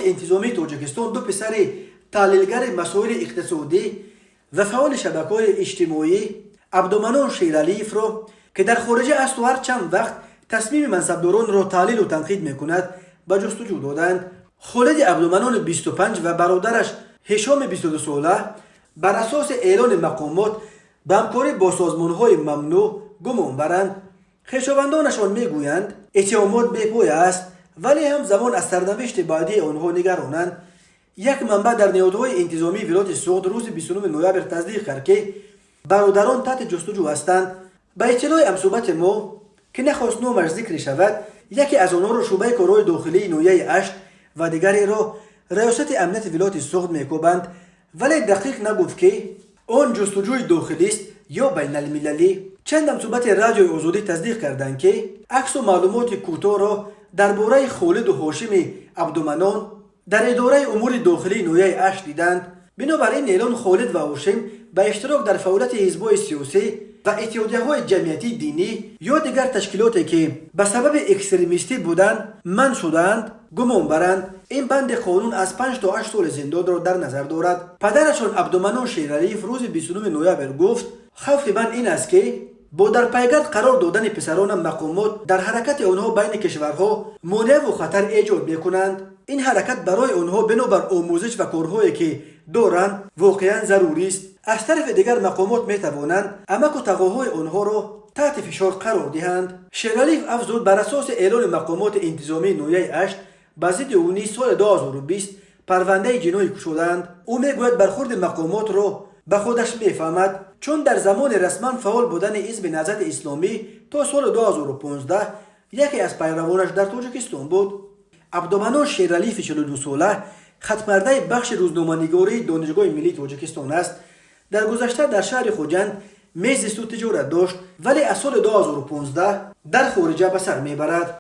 انتظامی تاجیکستان دو پسر تحلیلگر مسائل اقتصادی و فعال شبکه‌های اجتماعی عبدالمنان شیرعلیف را که در خارج است و هر چند وقت تصمیم منصبداران را تحلیل و تنقید میکند به جستجو دادند. خالد عبدالمنان 25 و برادرش هشام 22 ساله بر اساس اعلان مقامات به همکاری با سازمان‌های ممنوع گمان برند. خویشاوندانشان میگویند اتهامات بی‌پایه است، ولی همزمان از سرنوشت بعدی آنها نگرانند. یک منبع در نهادهای انتظامی ولایت سوخت روز 29 نوامبر تصدیق کرد که برادران تحت جستجو هستند. به اطلاع همصحبت ما که نخواست نامش ذکر شود، یکی از آنها را شعبه کارهای داخلی نویه اشت و دیگری را ریاست امنیت ولایت سوخت میکوبند، ولی دقیق نگفت که آن جستجوی داخلی است یا بین المللی. چند همصحبت رادیو آزادی تصدیق کردند که عکس و معلومات کوتاه را درباره خالد و هاشم عبدالمنان در اداره امور داخلی نویه اشت دیدند. بنابراین اعلان خالد و هاشم به اشتراک در فعالیت حزب‌های سیاسی و اتحادیه‌های جمعیتی دینی یا دیگر تشکیلاتی که به سبب اکستریمیستی بودند منع شدند گمان برند. این بند قانون از 5 تا 8 سال زندان را در نظر دارد. پدرشان عبدالمنان شیرعلیف روز 29 نوامبر گفت خوف من این است که با در پیگرد قرار دادن پسران مقامات در حرکت آنها بین کشورها مانع و خطر ایجاد میکنند. این حرکت برای آنها بنابر آموزش و کارهایی که دارند واقعا ضروری است. از طرف دیگر مقامات میتوانند امک و تقاهای آنها را تحت فشار قرار دهند. شیرعلیف افزود بر اساس اعلان مقامات انتظامی نویه اشت به ضد او سال 2020 پرونده جنایی گشودند. او میگوید برخورد مقامات را به خودش میفهمد، چون در زمان رسما فعال بودن حزب نهضت اسلامی تا سال 2015 یکی از پیروانش در تاجیکستان بود. عبدالمنان شیرعلیف 42 ساله خطمرده بخش روزنامه‌نگاری دانشگاه ملی تاجیکستان است. در گذشته در شهر خوجند میز سود تجارت داشت، ولی از سال 2015 در خارج به سر میبرد.